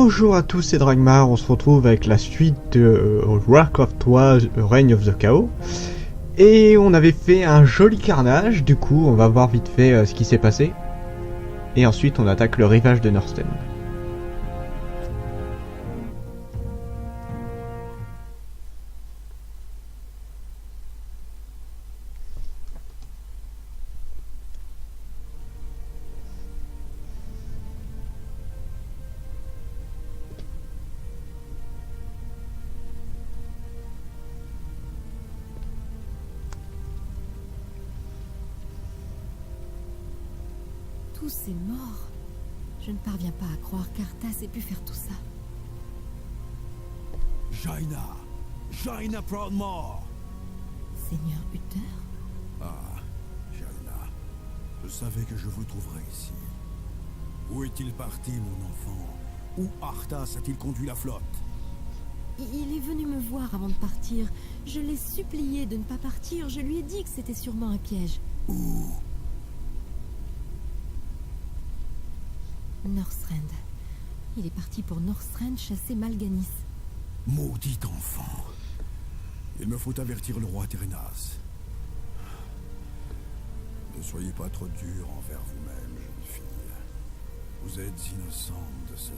Bonjour à tous, c'est Dragmar, on se retrouve avec la suite de Warcraft 3 Reign of the Chaos. Et on avait fait un joli carnage, du coup on va voir vite fait ce qui s'est passé. Et ensuite on attaque le rivage de Northen. Tous ces morts. Je ne parviens pas à croire qu'Arthas ait pu faire tout ça. Jaina Proudmoore. Seigneur Uther? Ah, Jaina, je savais que je vous trouverais ici. Où est-il parti, mon enfant? Où Arthas a-t-il conduit la flotte? Il est venu me voir avant de partir. Je l'ai supplié de ne pas partir. Je lui ai dit que c'était sûrement un piège. Où? Northrend. Il est parti pour Northrend chasser Mal'Ganis. Maudit enfant. Il me faut avertir le roi Terenas. Ne soyez pas trop dur envers vous-même, jeune fille. Vous êtes innocente de ce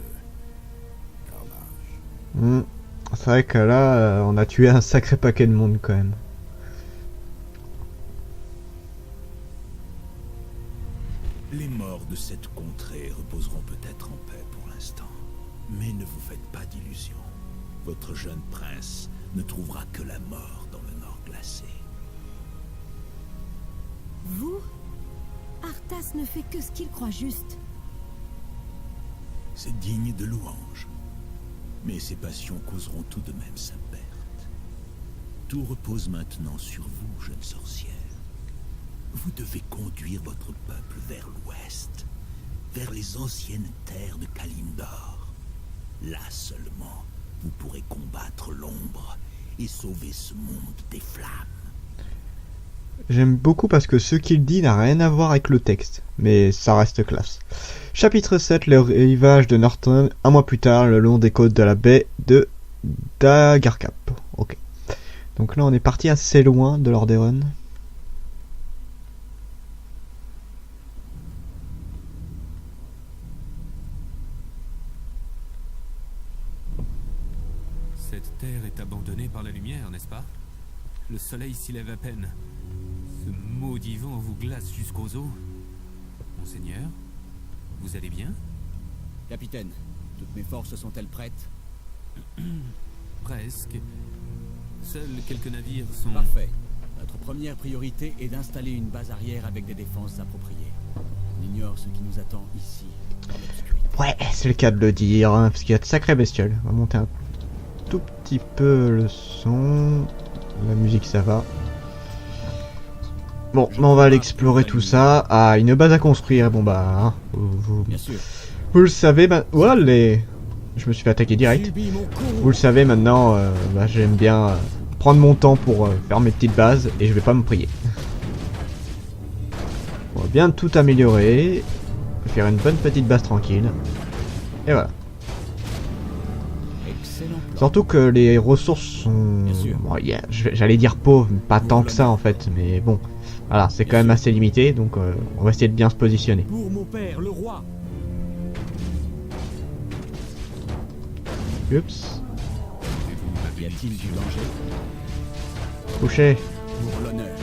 carnage. C'est vrai que là, on a tué un sacré paquet de monde quand même. Les morts de cette contrée reposeront peut-être en paix pour l'instant. Mais ne vous faites pas d'illusions. Votre jeune prince ne trouvera que la mort dans le nord glacé. Vous? Arthas ne fait que ce qu'il croit juste. C'est digne de louange. Mais ses passions causeront tout de même sa perte. Tout repose maintenant sur vous, jeune sorcière. Vous devez conduire votre peuple vers l'ouest, vers les anciennes terres de Kalimdor. Là seulement, vous pourrez combattre l'ombre et sauver ce monde des flammes. J'aime beaucoup parce que ce qu'il dit n'a rien à voir avec le texte, mais ça reste classe. Chapitre 7, le rivage de Northen, un mois plus tard, le long des côtes de la baie de Daggercap. Ok. Donc là on est parti assez loin de Lordaeron. Cette terre est abandonnée par la lumière, n'est-ce pas? Le soleil s'y lève à peine. Ce maudit vent vous glace jusqu'aux os. Monseigneur, vous allez bien? Capitaine, toutes mes forces sont-elles prêtes? Presque. Seuls quelques navires sont... Parfait. Notre première priorité est d'installer une base arrière avec des défenses appropriées. On ignore ce qui nous attend ici, dans l'obscurité. Ouais, c'est le cas de le dire, hein, parce qu'il y a de sacrées bestioles. On va monter un tout petit peu le son. La musique ça va. Bon, on va aller explorer tout ça. Ah, une base à construire, bon bah... Hein, Bien sûr. vous le savez, bah... Voilà les... Je me suis fait attaquer direct. Vous le savez maintenant, bah, j'aime bien prendre mon temps pour faire mes petites bases et je vais pas me prier. On va bien tout améliorer. Faire une bonne petite base tranquille. Et voilà. Excellent plan. Surtout que les ressources sont... Bien sûr. Bon, j'allais dire pauvres, pas tant que ça en fait, mais bon. Voilà, c'est quand même assez limité, donc on va essayer de bien se positionner. Pour mon père, le roi. Oups. Y a-t-il du danger? Couché. Pour l'honneur.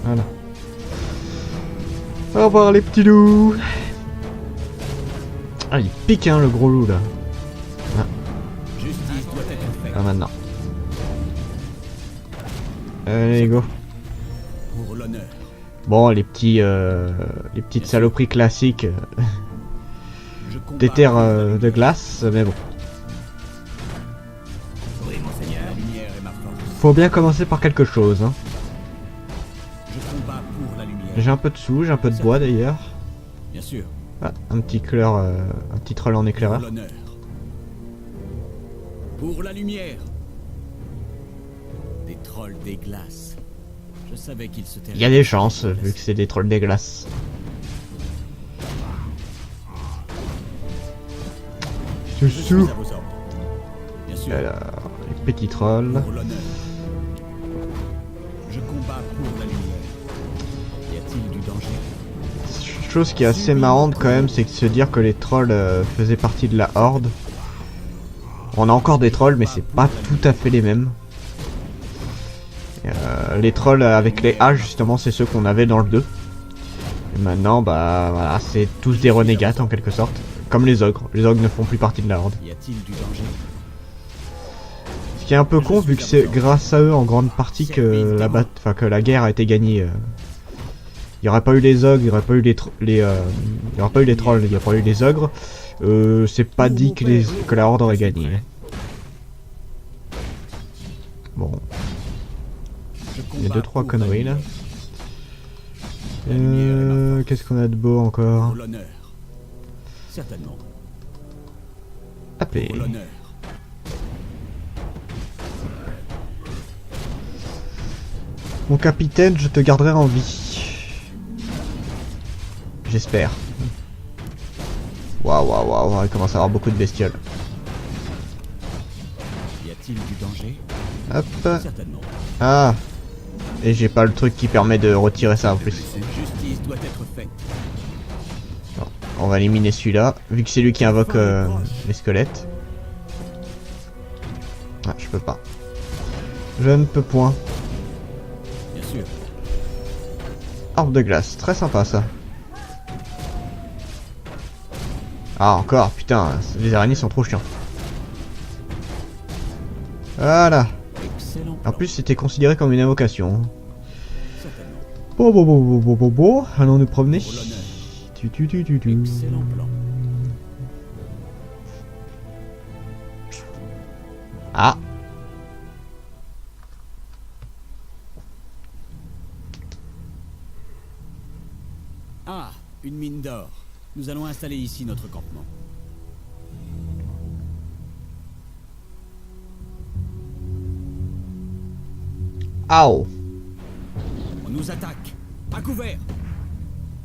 Voilà. Au revoir les petits loups. Ah, il pique hein, le gros loup là. Justice doit être faite. Ah, maintenant. Allez, go. Pour l'honneur. Bon, les petites saloperies classiques Je combats des terres pour la de lumière. glace, mais bon. Oui, monseigneur. La lumière est ma force. Faut bien commencer par quelque chose. Hein. Je combats pour la lumière. J'ai un peu de sous, j'ai un peu de bois d'ailleurs. Bien sûr. Ah, un petit troll en Pour éclaireur. l'honneur. Pour la lumière. Des trolls des glaces. Je savais qu'ils se Il y a des chances, vu que c'est des trolls des glaces. Je Je suis sous. à vos ordres. Bien sûr. Alors, les petits trolls. Pour l'honneur. Je combats pour la lumière. Y a-t-il du danger? Chose qui est assez marrante quand même, c'est de se dire que les trolls faisaient partie de la horde. On a encore des trolls, mais c'est pas tout à fait les mêmes. Les trolls avec les haches, justement, c'est ceux qu'on avait dans le 2. Et maintenant, bah voilà, c'est tous des renégates en quelque sorte. Comme les ogres. Les ogres ne font plus partie de la horde. Y a-t-il du danger? Ce qui est un peu con, vu que c'est grâce à eux en grande partie que la guerre a été gagnée. Il n'y aurait pas eu les ogres, il n'y aurait pas eu il y aurait pas eu les trolls, il n'y aurait pas eu les ogres. C'est pas dit que la horde aurait gagné. Bon, il y a 2-3 conneries là. Qu'est-ce qu'on a de beau encore? Pour l'honneur. Certainement. Tapez. Pour l'honneur. Mon capitaine, je te garderai en vie. J'espère. Waouh, waouh, waouh, il commence à avoir beaucoup de bestioles. Y a-t-il du danger? Hop. Certainement. Ah. Et j'ai pas le truc qui permet de retirer ça en plus. Justice doit être faite. Non, on va éliminer celui-là, vu que c'est lui qui invoque les squelettes. Ah, je peux pas. Je ne peux point. Bien sûr. Arbre de glace, très sympa ça. Ah encore, putain, les araignées sont trop chiants. Voilà. Excellent. En plus c'était considéré comme une invocation. Certainement. Bon, allons nous promener. Pour l'honneur. Tu. Excellent plan. Ah. Ah, une mine d'or. Nous allons installer ici notre campement. Ow. On nous attaque. À couvert.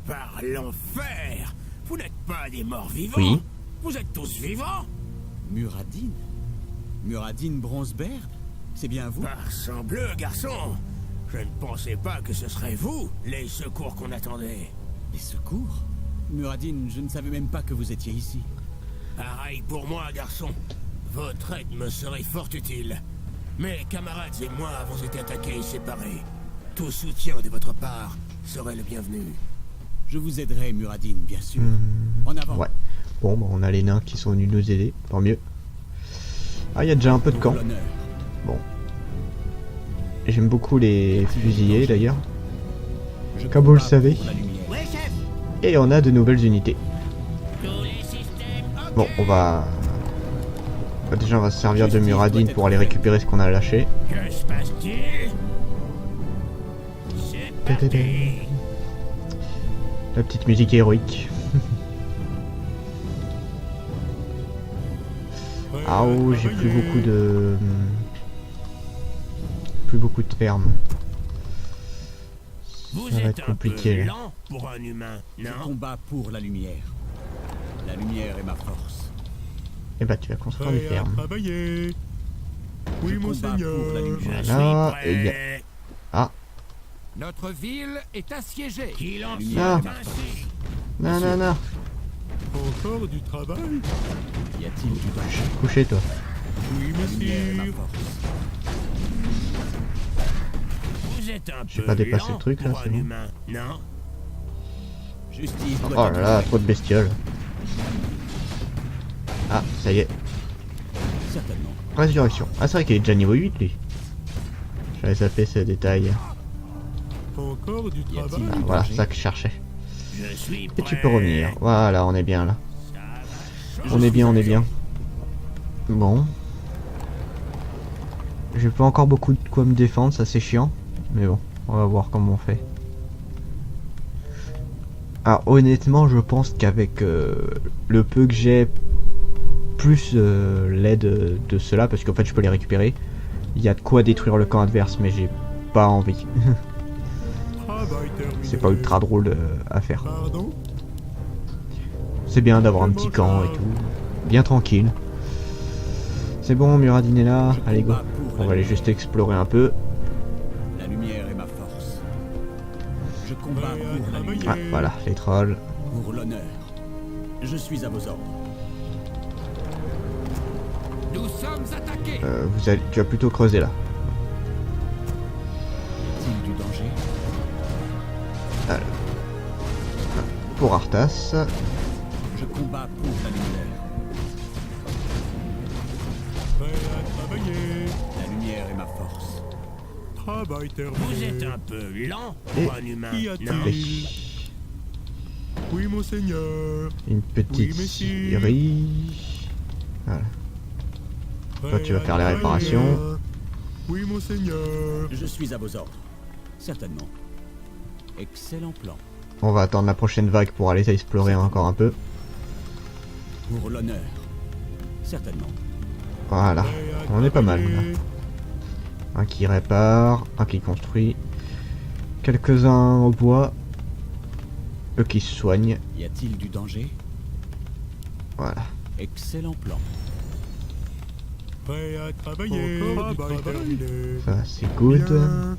Par l'enfer! Vous n'êtes pas des morts vivants! Oui. Vous êtes tous vivants! Muradin. Muradin Bronzeberg. C'est bien vous? Par sang bleu, garçon! Je ne pensais pas que ce serait vous, les secours qu'on attendait. Les secours? Muradin, je ne savais même pas que vous étiez ici. Pareil pour moi, garçon. Votre aide me serait fort utile. Mes camarades et moi avons été attaqués et séparés. Tout soutien de votre part serait le bienvenu. Je vous aiderai, Muradin, bien sûr. En avant. Ouais. Bon, bah, on a les nains qui sont venus nous aider, tant mieux. Ah, il y a déjà un peu de Pour camp. l'honneur. Bon. J'aime beaucoup les fusillés d'ailleurs. Je Comme vous le combats savez. pour la lumière. Ouais, chef! Et on a de nouvelles unités. Tous les systèmes. Bon, on va... bah, déjà on va se servir de Muradin pour aller récupérer ce qu'on a lâché. Que se passe-t-il? C'est parti! La petite musique héroïque. Ah oh, j'ai plus beaucoup de... plus beaucoup de fermes. Vous Ça va êtes être un compliqué, peu là. lent pour un humain, Je non? combats pour la lumière. La lumière est ma force. Et bah tu vas construire des fermes. travailler. Je Oui, combats monseigneur. pour la lumière. Voilà, Je suis et bien. prêt. Ah, Notre ville est assiégée. Qu'il en lumière. soit ainsi. non, non, non. Encore du travail. Y a-t-il du danger? Couchez-toi. Oui, La lumière est ma monsieur. force. Vous êtes un J'ai peu pas dépassé lent le truc, là, pour c'est un bon. humain, non? Justice doit Oh être là là, faite. trop de bestioles. Ah, ça y est. Certainement. Résurrection. Ah, c'est vrai qu'il est déjà niveau 8 lui. J'avais zappé ce détail. Encore du Y a-t-il travail. Ah, du voilà, danger? ça que je cherchais. Je suis Et prêt. tu peux revenir. Voilà, on est bien là. Ça va On est bien, on est bien. Bon. J'ai pas encore beaucoup de quoi me défendre, ça c'est chiant. Mais bon, on va voir comment on fait. Alors honnêtement, je pense qu'avec le peu que j'ai, plus l'aide de cela, parce qu'en fait je peux les récupérer, il y a de quoi détruire le camp adverse, mais j'ai pas envie. Travail terminé. C'est pas ultra drôle à faire. Pardon? C'est bien d'avoir un petit camp et tout, bien tranquille. c'est bon, Muradin est là. Je Allez, go. combats pour On la va aller lumière. juste explorer un peu. La lumière est ma force. Je combats pour la lumière. Ah, voilà, les trolls. Pour l'honneur. Je suis à vos ordres. Nous sommes attaqués. Tu vas plutôt creuser là. Y a-t-il du danger? Pour Arthas. Je combats pour la lumière. La lumière est ma force. Vous êtes un peu lent Et pour un humain. Non. Oui, monseigneur. Une petite messire. scierie. Voilà. Toi, tu vas faire les réparations. Oui, monseigneur. Je suis à vos ordres. Certainement. Excellent plan. On va attendre la prochaine vague pour aller explorer encore un peu. Pour l'honneur. Certainement. Voilà. On est pas mal là. Un qui répare, un qui construit. Quelques-uns au bois. Eux qui se soignent. Y a-t-il du danger? Voilà. Excellent plan. Prêt à travailler. Travail terminé. Ça, c'est good. Bien.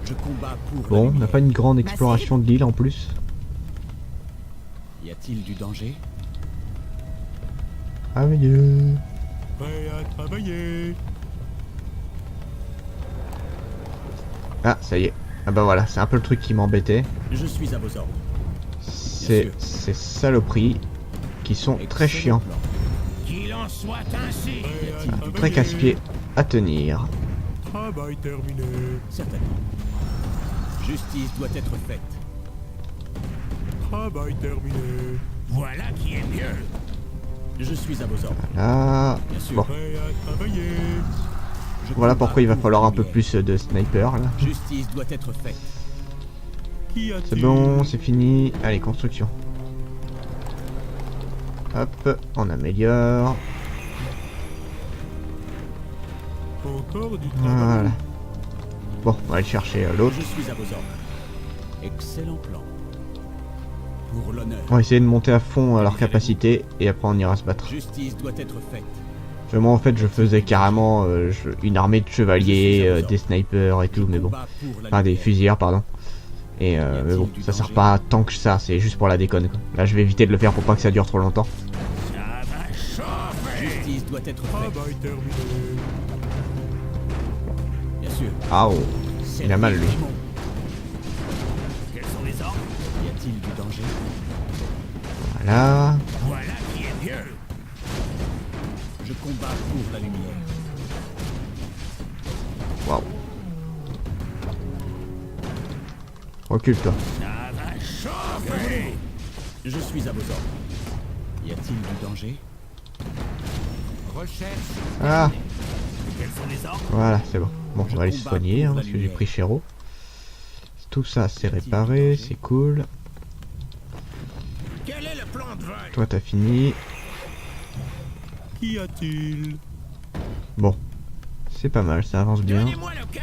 Je combats pour la Bon, on n'a lumière. pas une grande exploration de l'île en plus. Y a-t-il du danger? Ah, mieux. Prêt à travailler. Ah, ça y est. Ah bah voilà, c'est un peu le truc qui m'embêtait. Je suis à vos ordres. C'est sûr. ces saloperies qui sont très Excellent chiants. plan. Qu'il en soit ainsi. Y a-t-il du Très casse-pied à tenir. Travail terminé. Certainement. Justice doit être faite. Travail terminé. Voilà qui est mieux. Je suis à vos ordres. Là. Bien sûr. Bon, Prêt à travailler. Je voilà combats pourquoi il va pour falloir la un peu lumière. plus de sniper là. Justice doit être faite. Qui a-t-il? C'est bon, c'est fini. Allez, construction. Hop, on améliore. Encore du travail. Voilà. Bon, on va aller chercher l'autre. Je suis à vos ordres. Excellent plan. Pour l'honneur. On va essayer de monter à fond leur capacité et après on ira se battre. Justice doit être faite. Moi en fait je faisais carrément une armée de chevaliers, Je suis à vos des snipers et tout, mais bon. Combat pour la Enfin des lumière. fusiliers pardon. Et mais bon, ça sert pas tant que ça, c'est juste pour la déconne quoi. Là je vais éviter de le faire pour pas que ça dure trop longtemps. Ça va chauffer. Justice doit être faite. Travail terminé. Bien sûr. Ah oh, il a mal lui. Quels sont les ordres? Y a-t-il du danger? Voilà. Voilà qui est mieux. Je combats pour la lumière. Waouh. Recule toi. Ça va chauffer. Je suis à vos ordres. Y a-t-il du danger? Recherche. Ah, Quels sont les ordres? voilà, c'est bon. Bon, on va aller se combat soigner pour hein, la parce que j'ai lumière. pris Chéro. Tout ça c'est réparé, c'est cool. Quel est le plan de vol? Toi t'as fini. Qu'y a-t-il? Bon, c'est pas mal, ça avance bien. Donnez-moi le cap.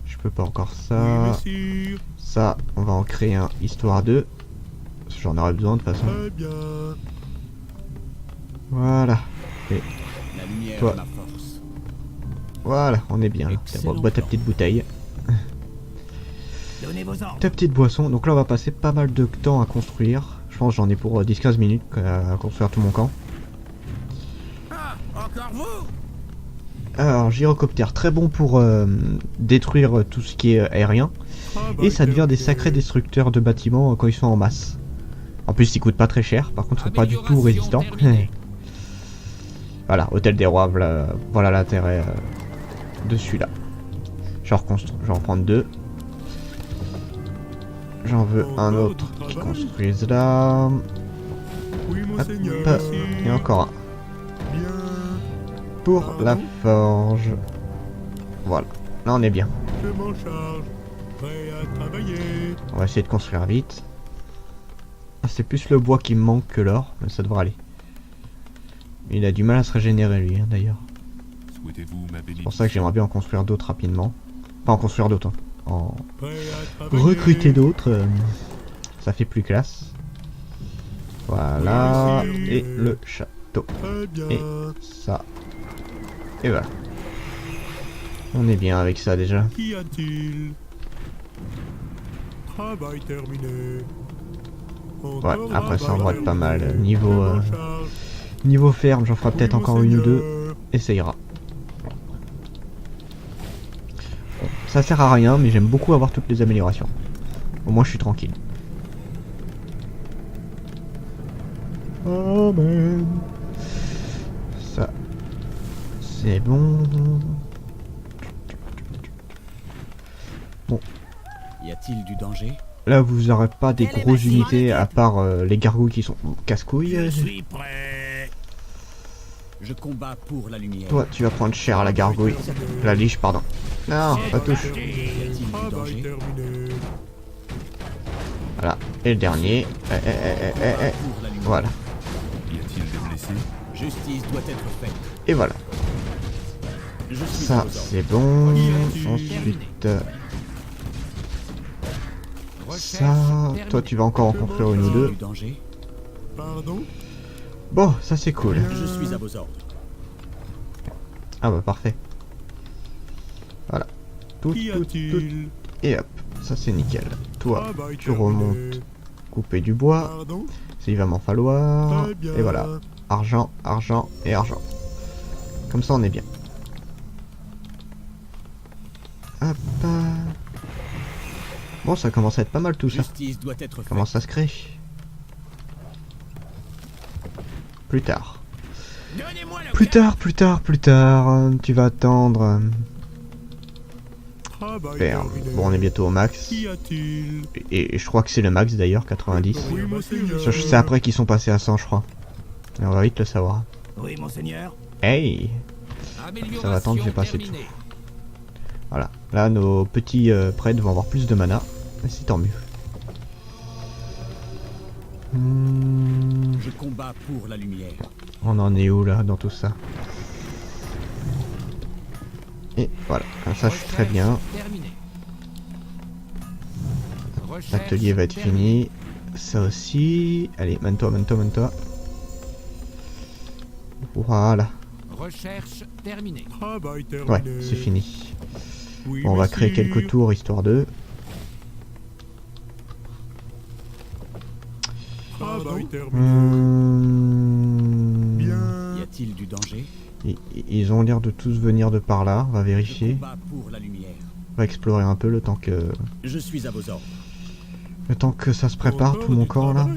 Je peux pas encore Oui, ça. messire. Ça, on va en créer un histoire 2. J'en aurais besoin de toute façon. Très bien. Voilà. La lumière Toi. est ma force. Voilà, on est bien là. Excellent Bois ta plan. petite bouteille. Donnez vos ordres. Ta petite boisson. Donc là, on va passer pas mal de temps à construire. Je pense que j'en ai pour 10-15 minutes à construire tout mon camp. Ah, encore vous? Alors, gyrocoptère, très bon pour détruire tout ce qui est aérien. Travail Et ça devient des terminé. sacrés destructeurs de bâtiments quand ils sont en masse. En plus, ils coûtent pas très cher. Par contre, ils sont pas du tout Amélioration résistants. terminée. Voilà, hôtel des rois, voilà l'intérêt de celui-là. J'en reprends 2. J'en veux un autre qui construise là. Oui, Hop, monseigneur. et encore un. Bien. Pour la forge. Voilà, là on est bien. Je m'en charge. Prêt à travailler. On va essayer de construire vite. Ah, c'est plus le bois qui me manque que l'or, mais ça devrait aller. Il a du mal à se régénérer lui hein, d'ailleurs. Souhaitez-vous ma C'est pour ça que j'aimerais bien en construire d'autres rapidement. Pas en construire d'autres, hein. En Prêt à travailler. recruter d'autres. Ça fait plus classe. Voilà. Oui, Et le chat. couteau. Très bien. Et ça. Et voilà. On est bien avec ça déjà. Qu'y a-t-il? Travail terminé. Ouais, après ça on devrait être pas mal. Niveau ferme, j'en ferai peut-être encore une ou deux. Et ça ira. Bon, ça sert à rien, mais j'aime beaucoup avoir toutes les améliorations. Au moins je suis tranquille. Amen. Ça, c'est bon. Bon. Y a-t-il du danger? Là, vous aurez pas des grosses unités à part les gargouilles qui sont casse-couilles. Je suis prêt. Je combats pour la lumière. Toi, tu vas prendre cher à la gargouille. La liche, pardon. Non, pas touche. Y a-t-il du Travail danger? terminé. Voilà. Et le dernier. Pour la lumière. Voilà. Y a-t-il des blessés? Justice doit être faite. Et voilà. Je suis Ça, aux ordres. c'est bon. Ensuite, ça. Toi, tu vas encore en construire une ou deux. Du danger? Pardon? Bon, ça c'est cool. Je suis à vos ordres. Ah bah parfait. Voilà. Tout, Qu'y tout, tout. a-t-il? Et hop. Ça c'est nickel. Toi, Travail tu terminé. remontes. Couper du bois. Pardon? Il va m'en falloir. Très bien. Et voilà. Argent, argent et argent. Comme ça on est bien. Hop. Bon, ça commence à être pas mal tout ça. Justice doit être faite. Comment ça se crée? Plus tard. Donnez-moi le Plus tard. Tu vas attendre. Travail Ferme. terminé. Bon, on est bientôt au max. Qu'y a-t-il? Et je crois que c'est le max d'ailleurs, 90. Oui, monseigneur. C'est après qu'ils sont passés à 100, je crois. Et on va vite le savoir. Oui, monseigneur. Hey! Ça va attendre que j'ai passé tout. Voilà. Là, nos petits prêtres vont avoir plus de mana. Et c'est tant mieux. Je combats pour la lumière. On en est où là dans tout ça? Et voilà. Comme ça, je suis très bien. L'atelier va être fini. Ça aussi. Allez, mène-toi. Voilà. Recherche terminée. Travail terminé. Ouais, c'est fini. Oui, Bon, on va messire. créer quelques tours histoire de. Travail terminé. Hmm, Y Bien. a-t-il du danger? Ils ont l'air de tous venir de par là. On va Je vérifier. combats pour la lumière. On va explorer un peu le temps que. Je suis à vos ordres. Le temps que ça se prépare, tout mon corps là.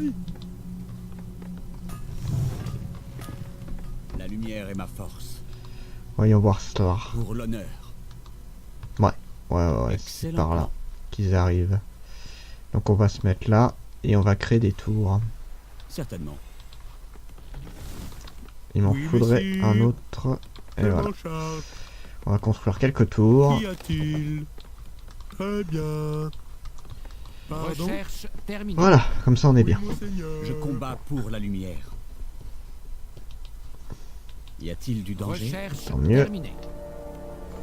La lumière est ma force. Voyons voir cela. Pour l'honneur. Ouais, c'est Excellent par là plan. qu'ils arrivent. Donc on va se mettre là et on va créer des tours. Certainement. Il m'en Oui, faudrait monsieur. un autre. Et Je voilà. m'en charge. On va construire quelques tours. Qu'y a-t-il? Très bien. Pardon? Recherche terminée. Voilà, comme ça on est bien. Oui, monseigneur. Je combats pour la lumière. Y a-t-il du danger? Recherche Tant mieux. terminée.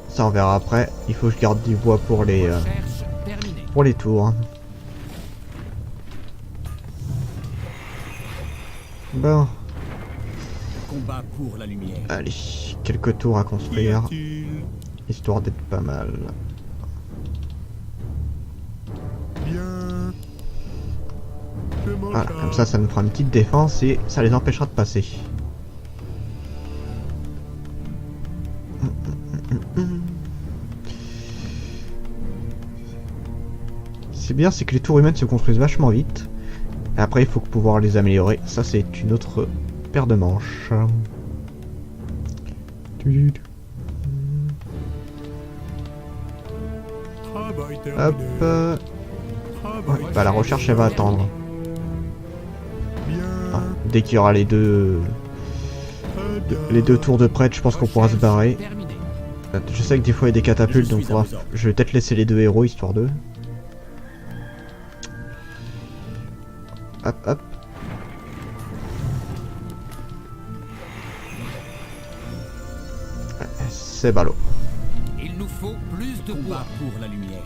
Ça on verra après. Il faut que je garde du bois pour les Recherche terminée. tours. Bon, Combat pour la lumière. allez, quelques tours à Qu'y construire, a-t-il? histoire d'être pas mal. Bien. Je m'en Voilà, charge. comme ça nous fera une petite défense et ça les empêchera de passer. C'est bien, c'est que les tours humaines se construisent vachement vite. Et après, il faut pouvoir les améliorer. Ça, c'est une autre paire de manches. Travail terminé. Hop. Travail Bah, la recherche, elle va attendre. bien. Ah, dès qu'il y aura les deux tours de prêtre, je pense qu'on pourra se barrer. Terminée. Je sais que des fois il y a des catapultes, donc je vais peut-être laisser les deux héros histoire d'eux. Hop. C'est ballot. Il nous faut plus de bois. Combat pour la lumière.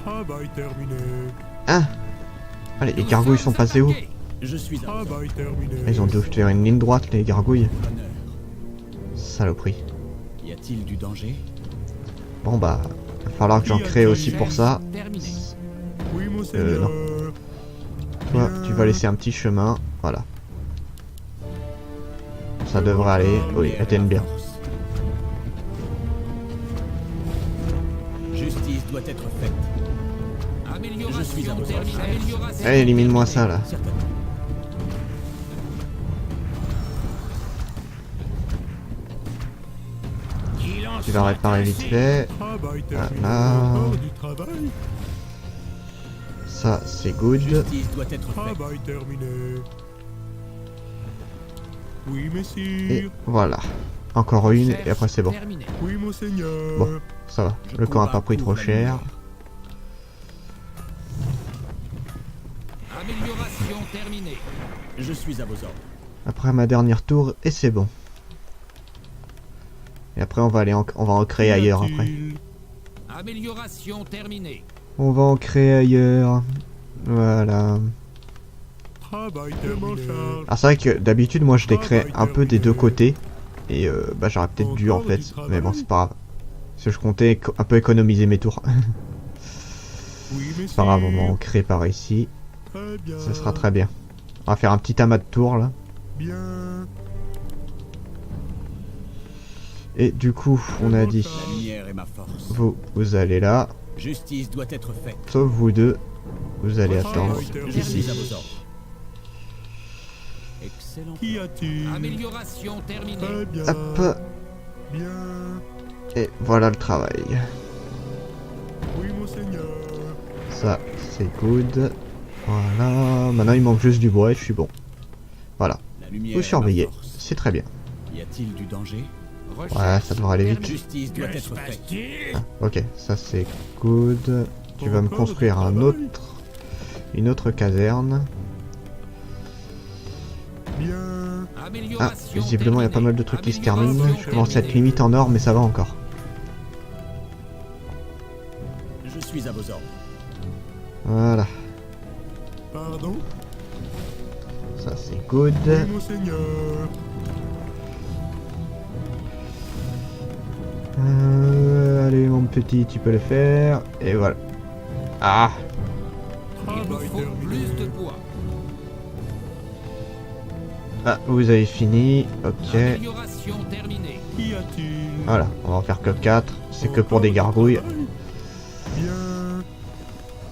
Travail terminé. Hein? Allez, les cargos ils sont passés où? Je suis à vos ordres. Ils ont dû faire une ligne droite, les gargouilles. Honneur. Saloperie. Y a-t-il du danger? Bon bah, va falloir que j'en crée aussi pour ça. Terminé. Non. Toi, tu vas laisser un petit chemin. Voilà. Ça devrait aller. Oui, atteigne bien. Justice doit être faite. Je suis à vos ordres. Amélioration. Allez, élimine-moi ça là. Certainement. Tu vas réparer vite fait. Voilà. Ça, c'est good. Justice doit être faite. Et voilà. Encore une, et après c'est bon. Terminé. Bon, ça va. Le camp a pas pris trop cher. Amélioration terminée. Je suis à vos ordres. Après ma dernière tour, et c'est bon. Et après, on va aller on va en créer ailleurs après. Amélioration terminée. On va en créer ailleurs. Voilà. Alors c'est vrai que d'habitude moi je les crée un peu des deux côtés. Et bah j'aurais peut-être dû en fait. Mais bon c'est pas grave. Parce que je comptais un peu économiser mes tours. C'est pas grave, on va en créer par ici. Ça sera très bien. On va faire un petit amas de tours là. Et du coup on a dit La lumière est ma force. vous allez là. Justice doit être faite. Sauf vous deux. Vous allez attendre Je suis ici. à vos ordres. Excellent. Amélioration terminée. Hop. Et voilà le travail. Ça, c'est good. Voilà. Maintenant, il manque juste du bois et je suis bon. Voilà. La lumière Vous est ma surveillez. force. C'est très bien. Y a-t-il du danger? Ouais, ça devrait aller vite. Justice doit être faite. Ok, ça c'est good. Tu vas me construire une autre caserne. Ah, visiblement, il y a pas mal de trucs qui se terminent. Je commence à être limite en or, mais ça va encore. Je suis à vos ordres. Voilà. Pardon? Ça c'est good. Oui, monseigneur. Allez mon petit, tu peux le faire. Et voilà. Ah, Il nous faut plus de bois. ah, vous avez fini. Ok. Amélioration terminée. Qu'y a-t-il? Voilà, on va en faire que 4. C'est que pour des gargouilles. Bien.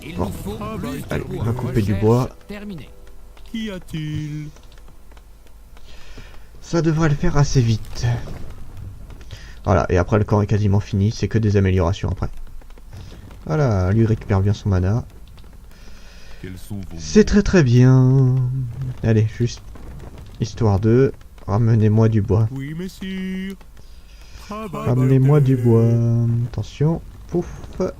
Il Bon. nous faut plus de Allez, bois. on va couper du bois. Terminé. Qu'y a-t-il? Ça devrait le faire assez vite. Voilà, et après le camp est quasiment fini. C'est que des améliorations après. Voilà, lui récupère bien son mana. Quels sont vos... C'est très très bien. Allez, juste histoire de... Ramenez-moi du bois. Oui, messire. Ramenez-moi du bois. Attention. Pouf. Hop.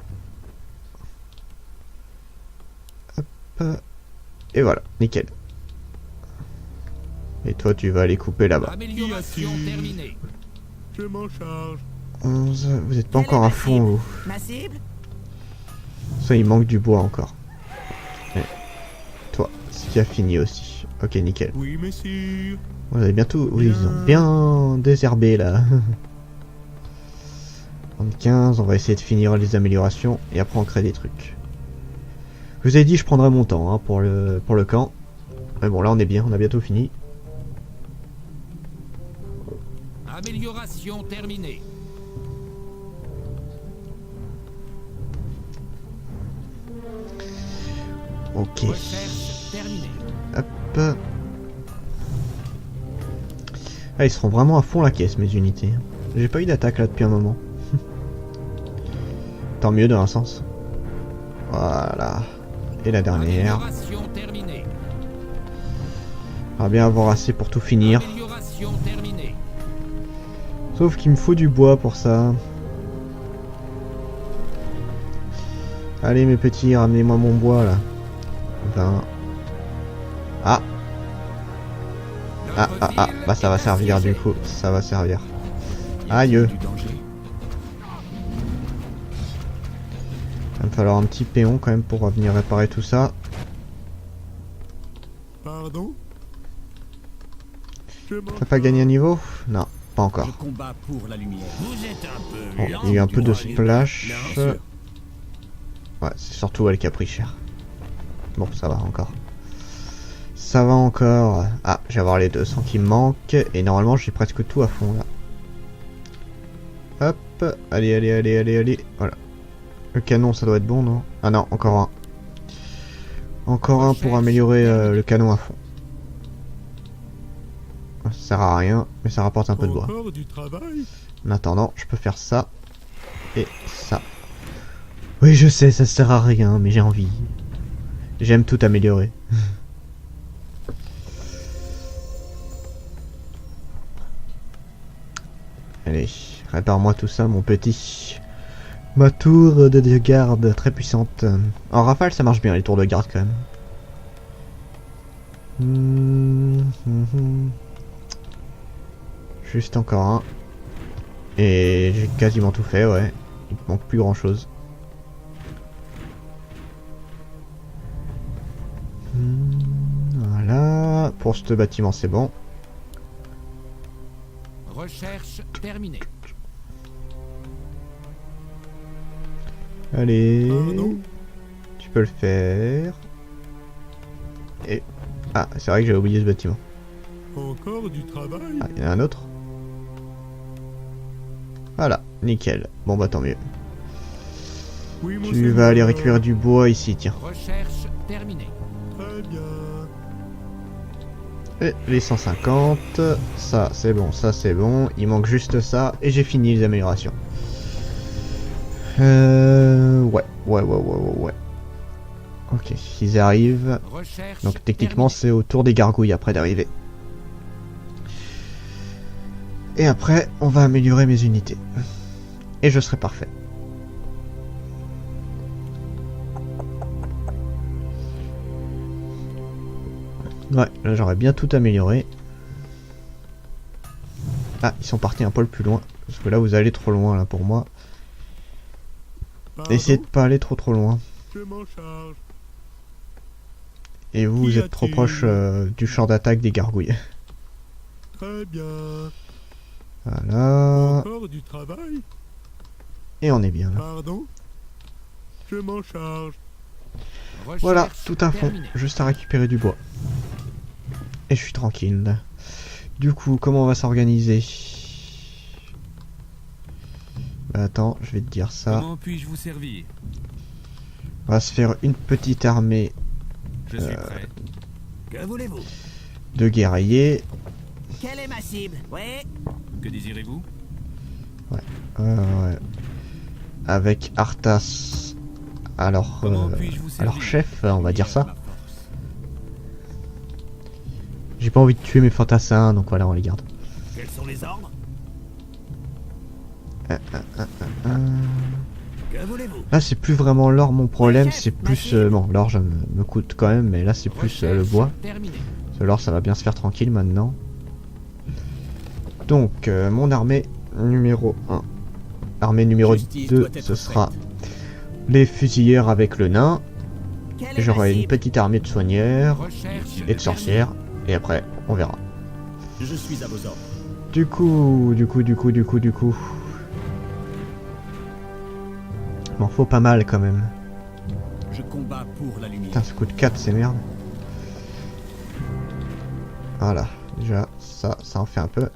Et voilà, nickel. Et toi, tu vas aller couper là-bas. Amélioration terminée. Je m'en charge. 11. Vous êtes pas encore à fond, vous. Ma cible? Ça, il manque du bois encore. Et toi, c'est qui a fini aussi. Ok, nickel. Oui, messire. Vous avez bientôt... Oui, ils ont bien désherbé là. 15, on va essayer de finir les améliorations et après on crée des trucs. Je vous ai dit je prendrai mon temps hein, pour le camp. Mais bon là on est bien, on a bientôt fini. Amélioration terminée. Ok. Recherche terminée. Hop. Ah, ils seront vraiment à fond la caisse mes unités. J'ai pas eu d'attaque là depuis un moment. Tant mieux dans un sens. Voilà. Et la dernière. Amélioration terminée. On va bien avoir assez pour tout finir. Amélioration terminée. Sauf qu'il me faut du bois pour ça. Allez mes petits, ramenez-moi mon bois là. 20. Ah. Bah ça va servir du coup. Ça va servir. Aïe. Du danger. Il va me falloir un petit péon quand même pour venir réparer tout ça. Pardon? T'as pas gagné un niveau? Non, pas encore. Je combats pour la lumière. Vous êtes un peu Bon, lent il y a eu un peu de pour aller splash. bien sûr. Ouais, c'est surtout elle qui a pris cher. Bon, ça va encore. Ça va encore. Ah, je vais avoir les 200 qui me manquent. Et normalement, j'ai presque tout à fond là. Hop. Allez, allez, allez, allez, allez. Voilà. Le canon, ça doit être bon, non? Ah non, encore un. Encore un pour améliorer le canon à fond. Ça sert à rien, mais ça rapporte un peu de bois. Encore du travail? En attendant, je peux faire ça. Et ça. Oui, je sais, ça sert à rien, mais j'ai envie. J'aime tout améliorer. Allez, répare-moi tout ça, mon petit. Ma tour de garde très puissante. En rafale, ça marche bien, les tours de garde, quand même. Juste encore un. Et j'ai quasiment tout fait, ouais. Il me manque plus grand chose. Voilà. Pour ce bâtiment, c'est bon. Recherche terminée. Allez. Pardon? Tu peux le faire. Et... Ah, c'est vrai que j'ai oublié ce bâtiment. Encore du travail? Ah, il y en a un autre. Voilà, nickel. Bon bah tant mieux. Oui, mon Tu seigneur. vas aller récupérer du bois ici, tiens. Recherche terminée. Très bien. Et les 150, ça c'est bon, ça c'est bon. Il manque juste ça et j'ai fini les améliorations. Ouais. Ok, ils arrivent. Recherche Donc techniquement terminée. c'est au tour des gargouilles après d'arriver. Et après, on va améliorer mes unités. Et je serai parfait. Ouais, là j'aurais bien tout amélioré. Ah, ils sont partis un poil plus loin. Parce que là vous allez trop loin là pour moi. Pardon? Essayez de pas aller trop loin. Je m'en charge. Et vous, vous Qu'y êtes trop a-t-il? proche du champ d'attaque des gargouilles. Très bien. Voilà. Encore du travail? Et on est bien là. Pardon? Je m'en charge. Recherche Voilà, tout à fond. terminée. Juste à récupérer du bois. Et je suis tranquille. Du coup, comment on va s'organiser? Bah attends, je vais te dire ça. Comment puis-je vous servir? On va se faire une petite armée Je suis prêt. Que voulez-vous? de guerriers. Quelle est ma cible? Ouais. Que désirez-vous? Ouais. Avec Arthas. Alors, Comment puis-je vous servir? alors chef, on va dire Ma ça. force. J'ai pas envie de tuer mes fantassins, donc voilà, on les garde. Quels sont les ordres? Que voulez-vous? Là, c'est plus vraiment l'or mon problème, c'est plus... bon, l'or, me coûte quand même, mais là, c'est plus le Recherche bois. terminée. Parce que l'or, ça va bien se faire tranquille maintenant. Donc, mon armée numéro 1. Armée numéro Justice 2, doit être ce sera faite. les fusilières avec le nain. Quelle est ma J'aurai une cible? petite armée de soigneurs Recherche et de sorcières. Et après, on verra. Je suis à vos ordres. Du coup... M'en faut pas mal quand même. Je combats pour la lumière. Putain, ça coûte 4, c'est merde. Voilà, déjà, ça en fait un peu.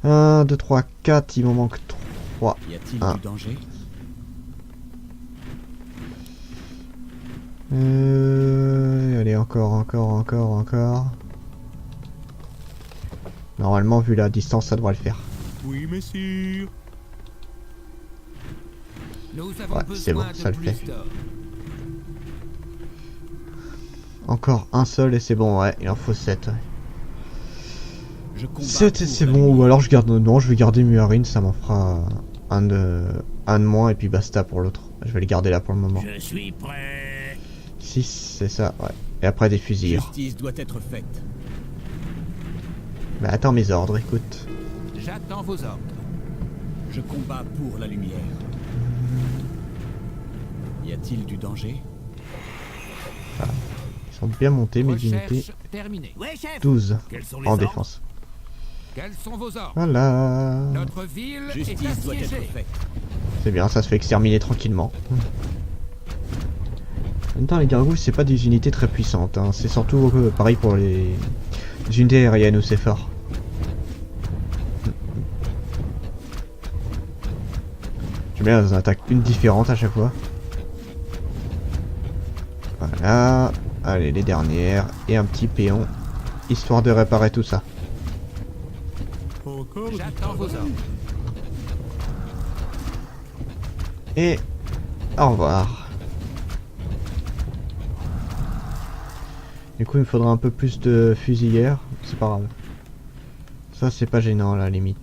1, 2, 3, 4, il m'en manque 3. Y a-t-il Ah. du danger? Allez, encore. Normalement, vu la distance, ça devrait le faire. Oui, messire. Nous avons Ouais, c'est besoin bon, de ça le plus fait. d'or. Encore un seul et c'est bon, ouais, il en faut 7. Je combats 7 et pour c'est la bon, ou lumière. alors je garde... Non, je vais garder Muarin, ça m'en fera un de moins et puis basta pour l'autre. Je vais les garder là pour le moment. Je suis prêt. 6, c'est ça, ouais. Et après des fusils. Justice doit être faite. Bah attends mes ordres, écoute. J'attends vos ordres. Je combats pour la lumière. Y a-t-il du danger? Ils sont bien montées mes unités. Recherche terminée. Ouais, chef. 12 Quels sont les en ordres? défense. Quels sont vos ordres? Voilà. Notre ville est Justice doit être assiégée. faite. C'est bien, ça se fait exterminer tranquillement. En même temps, les gargouilles, c'est pas des unités très puissantes. Hein. C'est surtout pareil pour les unités aériennes où c'est fort. J'aime bien, elles attaquent une différente à chaque fois. Voilà. Allez, les dernières. Et un petit péon. Histoire de réparer tout ça. J'attends vos ordres. Et au revoir. Du coup, il me faudra un peu plus de fusilières. C'est pas grave. Ça, c'est pas gênant à la limite.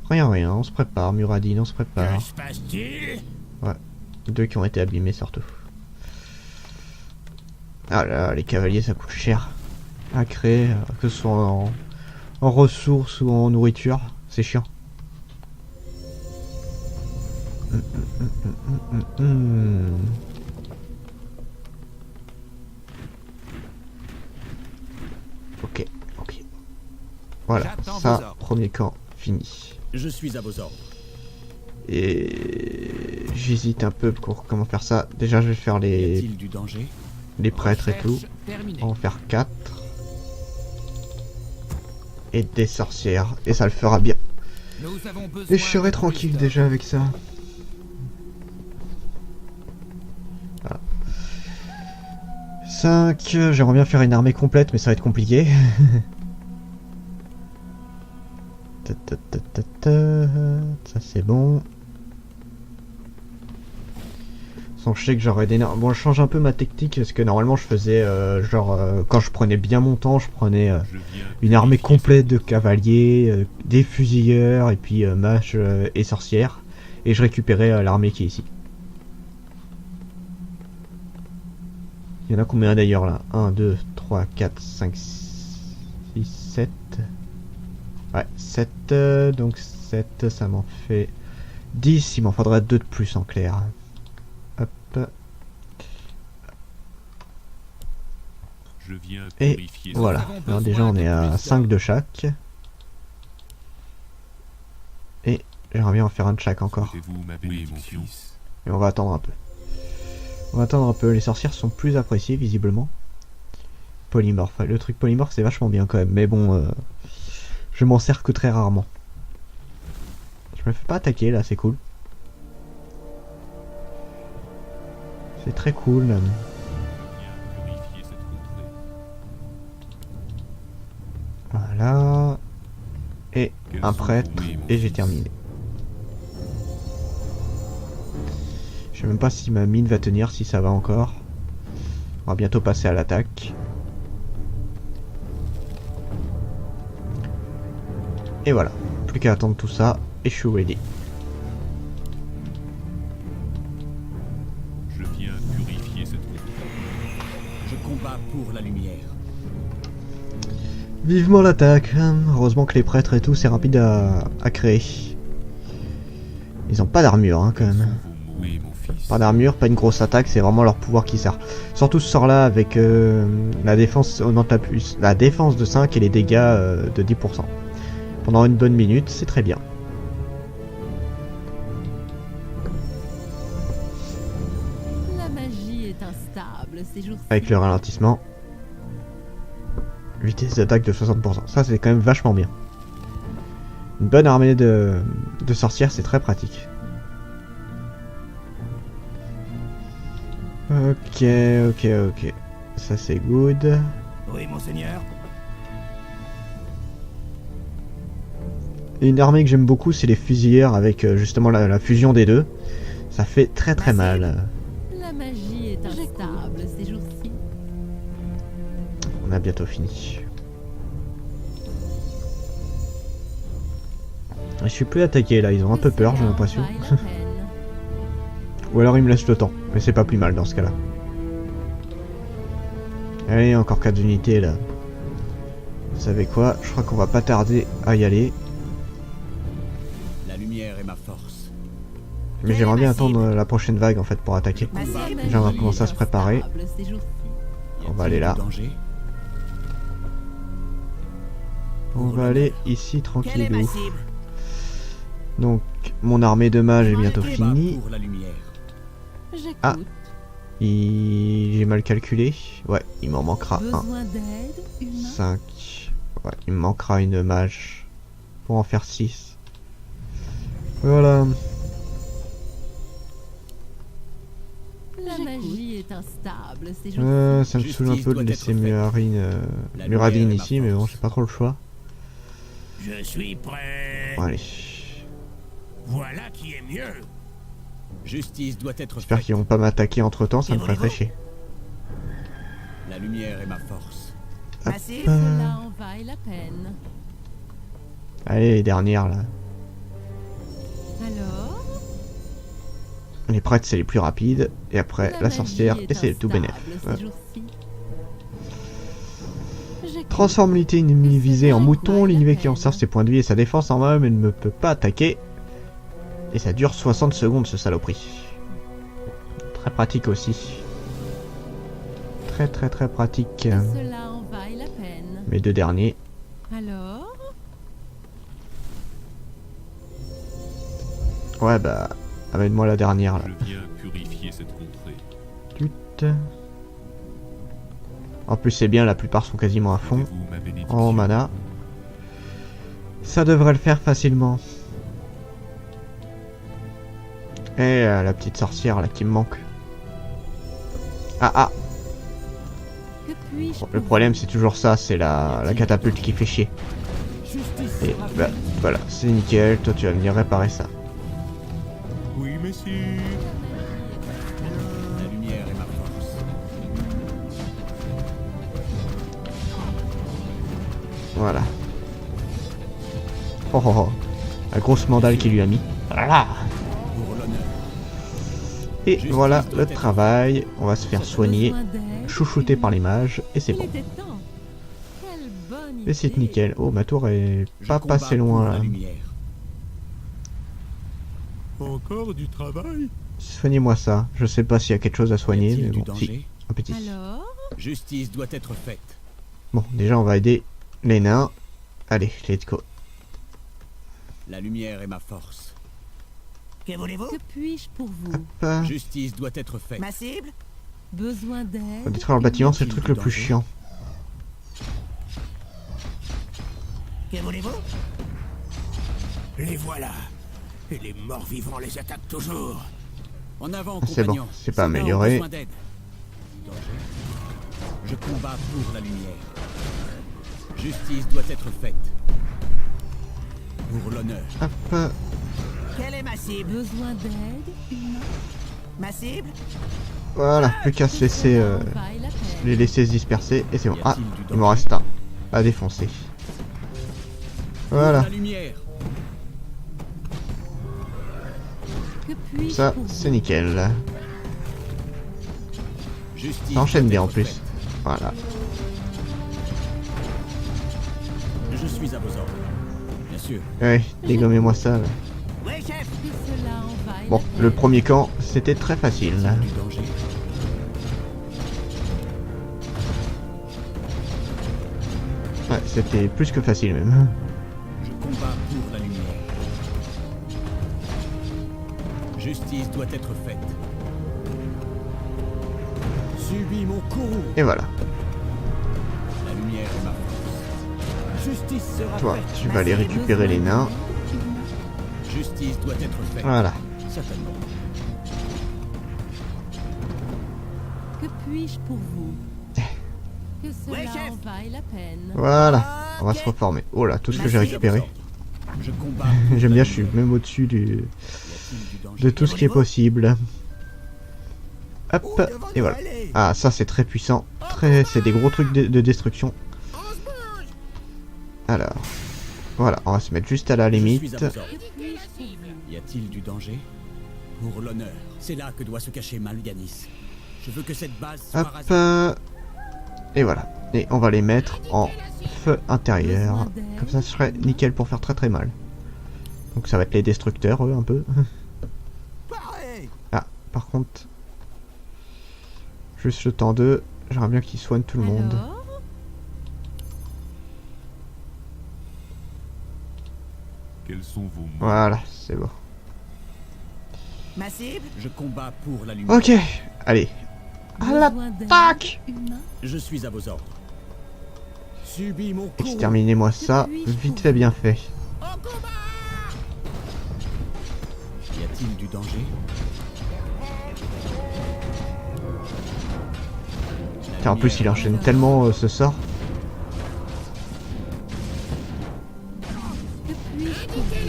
Rien, on se prépare. Muradin, on se prépare. Que se passe-t-il? Ouais. 2 qui ont été abîmés surtout. Ah là, les cavaliers, ça coûte cher à créer, que ce soit en ressources ou en nourriture. C'est chiant. Ok. Voilà, J'attends vos ça, ordres. premier camp fini. Je suis à vos ordres. Et j'hésite un peu pour comment faire ça. Déjà, je vais faire Y les a-t-il du danger? prêtres et tout. Recherche terminée. On va en faire 4. Et des sorcières. Et ça le fera bien. Nous avons besoin Et je serai de tranquille plus déjà avec ça. Voilà. 5. J'aimerais bien faire une armée complète, mais ça va être compliqué. Ça c'est bon. Sans je sais que j'aurais d'énormes... Bon, je change un peu ma technique parce que normalement je faisais quand je prenais bien mon temps, je prenais une armée complète de cavaliers, des fusilleurs et puis mages et sorcières. Et je récupérais l'armée qui est ici. Il y en a combien d'ailleurs là? 1, 2, 3, 4, 5, 6, 7. Ouais, 7. Donc 7, ça m'en fait 10. Il m'en faudrait 2 de plus en clair. Hop. Je viens Et purifier. voilà. Alors déjà on est à 5 de chaque. Et j'aimerais bien en faire un de chaque encore. Souhaitez-vous ma bénédiction? Et on va attendre un peu. On va attendre un peu. Les sorcières sont plus appréciées visiblement. Polymorphe. Le truc polymorphe c'est vachement bien quand même. Mais bon, je m'en sers que très rarement. Je me fais pas attaquer là, c'est cool. C'est très cool. Viens purifier cette contrée. Voilà. Et Quels un sont prêtre. vos- oui, mon Et j'ai fils. terminé. Je sais même pas si ma mine va tenir, si ça va encore. On va bientôt passer à l'attaque. Et voilà. Plus qu'à attendre tout ça. Et je suis ready. Je viens purifier cette contrée. Je combats pour la lumière. Vivement l'attaque. Heureusement que les prêtres et tout, c'est rapide à créer. Ils ont pas d'armure hein, quand même. Vos mots, oui, mon fils. Pas d'armure, pas une grosse attaque, c'est vraiment leur pouvoir qui sert. Surtout ce sort là avec la défense augmente la défense de 5 et les dégâts de 10%. Pendant une bonne minute, c'est très bien. La magie est instable ces jours-ci. Avec le ralentissement. Vitesse d'attaque de 60%. Ça c'est quand même vachement bien. Une bonne armée de sorcières, c'est très pratique. Ok. Ça c'est good. Oui, monseigneur. Et une armée que j'aime beaucoup, c'est les fusilières avec justement la fusion des deux. Ça fait très mal. La magie est instable ces jours-ci. On a bientôt fini. Je suis plus attaqué là, ils ont un peu peur, j'ai l'impression. Vaille la peine. Ou alors ils me laissent le temps, mais c'est pas plus mal dans ce cas-là. Allez, encore 4 unités là. Vous savez quoi? Je crois qu'on va pas tarder à y aller. La lumière est ma force. Mais j'aimerais bien attendre la prochaine vague en fait pour attaquer. Ma cible Déjà on va commencer à se préparer. instable ces jours-ci. On va aller là. Danger. On va aller ici Quelle est ma tranquillou. cible? Donc mon armée de mages est bientôt Combat finie. pour la lumière. J'écoute. Ah. J'ai mal calculé. Ouais, il m'en manquera un. Besoin d'aide, humain? 5. Ouais, il me manquera une mage pour en faire 6. Voilà. La magie est instable ces jours-ci. Ça me saoule un Justice peu de doit laisser être faite. Muradin lumière est ici, ma mais bon, force. j'ai pas trop le choix. Je suis prêt. Bon, allez. Voilà qui est mieux. Justice doit être J'espère faite. qu'ils vont pas m'attaquer entre temps, ça me ferait très chier. La lumière est ma force. Ma cible? Cela en vaille la peine. Allez, les dernières là. Alors, Les prêtres, c'est les plus rapides. Et après, la magie sorcière, est et c'est tout instable bénef. ces Ouais. jours-ci. J'écoute. Transforme l'unité ennemie visée en mouton. L'unité qui conserve ses points de vie et sa défense en main, mais ne peut pas attaquer. Et ça dure 60 secondes, ce saloperie. Très pratique aussi. Très pratique. Cela en vaille la peine. Mes deux derniers. Alors, Ouais, bah, amène-moi la dernière là. Je viens purifier cette contrée. Tut. En plus, c'est bien, la plupart sont quasiment à fond. Avez-vous ma bénédiction? En mana. Ça devrait le faire facilement. Et la petite sorcière là qui me manque. Ah. que puis-je Bon, le pour problème c'est toujours ça, c'est la catapulte qui fait chier. Justice Et sera bah faite. voilà, c'est nickel, toi tu vas venir réparer ça. Oui, messieurs. La lumière est ma force. Voilà. Oh. La grosse mandale qu'il lui a mis. Voilà. Pour l'honneur. Et Justice voilà doit le être travail. On va se faire soigner, besoin d'aide, chouchouté par les mages, et c'est Il bon. était temps. Quelle bonne Et c'est idée. nickel. Oh, ma tour est Je pas combat passé pour loin la là. lumière. Encore du travail? Soignez-moi ça. Je sais pas s'il y a quelque chose à Y soigner, a-t-il mais du bon, si. danger? Un petit. Alors, Justice doit être faite. Bon, déjà on va aider les nains. Allez, let's go. La lumière est ma force. Que voulez-vous? que puis-je pour vous? Hop. Justice doit être faite. Ma cible? Besoin Faut d'aide? détruire le bâtiment, c'est le truc le plus chiant. Que voulez-vous? Les voilà. Et les morts vivants les attaquent toujours. En avant, C'est bon, compagnon. c'est pas Ceux-là ont amélioré. besoin d'aide. Danger. Je combats pour la lumière. Justice doit être faite. Pour l'honneur. Hop. Quelle est ma cible? Besoin d'aide? Humain? Ma cible? Voilà, plus qu'à se laisser, Cela en vaille la peine. les laisser se disperser. Et c'est bon. Y Ah, a-t-il du il m'en danger? reste un à défoncer. Voilà. La lumière. Que puis-je Ça, pour c'est vous? nickel. Justice Ça enchaîne doit bien en être plus. faite. Voilà. Je suis à vos ordres. Bien sûr. Ouais, dégommez-moi ça. Là. Oui, chef. Que cela en vaille Bon, la peine. le premier camp, c'était très facile. Du danger. Ouais, c'était plus que facile même. Je combats pour la lumière. Justice doit être faite. Subis mon courroux. Et voilà. La lumière est ma force. Justice sera Toi, faite. tu vas aller récupérer les nains. Justice doit être faite. Voilà. Certainement. Que puis-je pour vous? Que cela Ouais, chef. en vaille la peine. Voilà. On va Ok. se reformer. Oh là, tout ce que Je j'ai suis à vos récupéré. ordres. Je combats. J'aime bien, je suis même au-dessus Y a-t-il du danger? de tout ce qui est possible. Hop, Où devons-nous et voilà. aller? Ah, ça c'est très puissant. C'est des gros trucs de destruction. On se bouge. Alors, voilà, on va se mettre juste à la Je limite. suis à vos ordres. Que puis-je pour vous? Y a-t-il du danger? Pour l'honneur. C'est là que doit se cacher Malganis. Je veux que cette base soit Hop, rasée. et voilà. Et on va les mettre en feu intérieur. Besoin d'aide? Comme ça, ce serait nickel pour faire très très mal. Donc ça va être les destructeurs, eux, un peu. Quoi? par contre. Juste le temps de... J'aimerais bien qu'il soigne tout le monde. Alors, Quels sont vos mots? Voilà, c'est bon. Ma cible? Je combats pour la lumière. Ok, allez. À besoin d'aide, l'attaque! humain? Je suis à vos ordres. Subis mon coup. Exterminez-moi ça, vite fait bien fait. Y a-t-il du danger? Car en plus il enchaîne tellement ce sort. Que puis-je pour vous?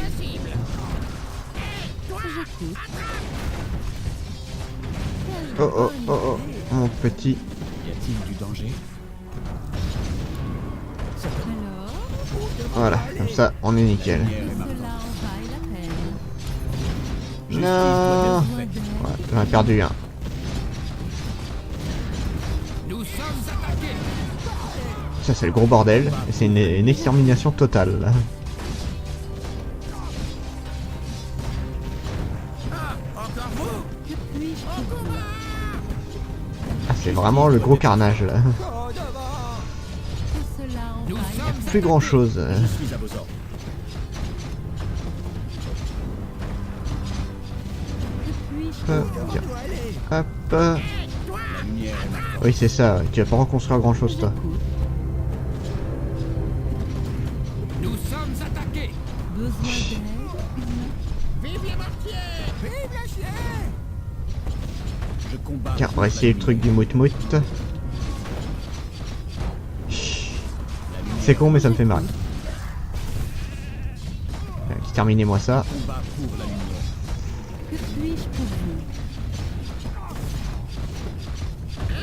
J'écoute. Quelle Oh oh bonne oh oh, idée. mon petit. Y a-t-il du danger? Alors, Voilà, comme ça on est nickel. Lumière est que ma cela en force. vaille la peine. Justice Non. doit être faite. Ouais, j'en ai perdu un. Nous sommes attaqués. Ça c'est le gros bordel, et c'est une extermination totale. Là. Que puis-je pour vous? Ah c'est vraiment le gros carnage là. Que cela en Nous vaille la sommes peine. Plus grand chose. Je suis à vos ordres. Que puis-je pour vous? Tiens. Hop. La lumière est ma force. Oui c'est ça, ouais. Tu vas pas reconstruire grand chose toi. J'écoute. Nous sommes attaqués. Besoin d'aide, humain? Vive les mortiers! Vive la chienne! Je combats. Tiens, on pour va la essayer le truc du mout-mout. C'est con mais ça me fait mal. Exterminez-moi ça. Combat pour la lumière. Que puis-je pour vous?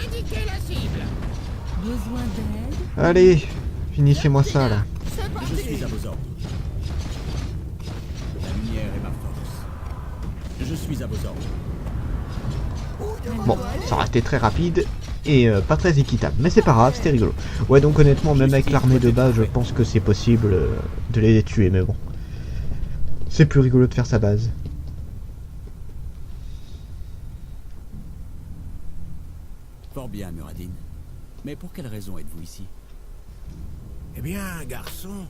Indiquez la cible! Besoin d'aide? Allez, finissez-moi ça là. C'est Je parti! suis à vos ordres. La lumière est ma force. Je suis à vos ordres. Bon, ça aurait été très rapide et pas très équitable, mais c'est pas grave, c'était rigolo. Ouais, donc honnêtement, même avec l'armée de base, je pense que c'est possible de les tuer, mais bon. C'est plus rigolo de faire sa base. Fort bien, Muradin. Mais pour quelle raison êtes-vous ici? Eh bien, garçon,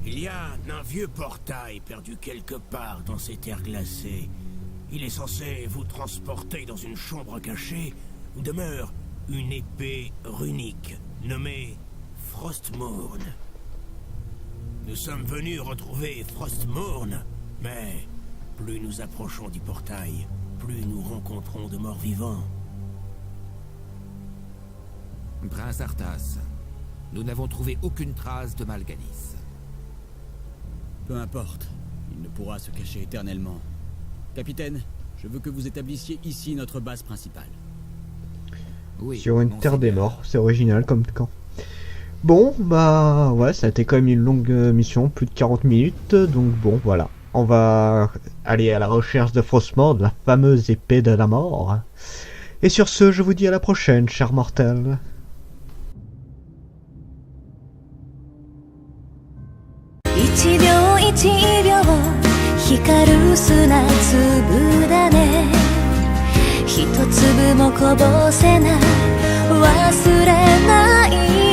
il y a un vieux portail perdu quelque part dans ces terres glacées. Il est censé vous transporter dans une chambre cachée où demeure une épée runique nommée Frostmourne. Nous sommes venus retrouver Frostmourne, mais plus nous approchons du portail, plus nous rencontrons de morts vivants. Prince Arthas, nous n'avons trouvé aucune trace de Mal'Ganis. Peu importe. Il ne pourra se cacher éternellement. Capitaine, je veux que vous établissiez ici notre base principale. Oui, Sur une terre des monseigneur. morts, c'est original comme camp. Bon, bah ouais, ça a été quand même une longue mission, plus de 40 minutes, donc bon, voilà. On va aller à la recherche de Frostmourne, la fameuse épée de la mort. Et sur ce, je vous dis à la prochaine, chers mortels. 一秒一秒光る砂粒だね一粒もこぼせない忘れない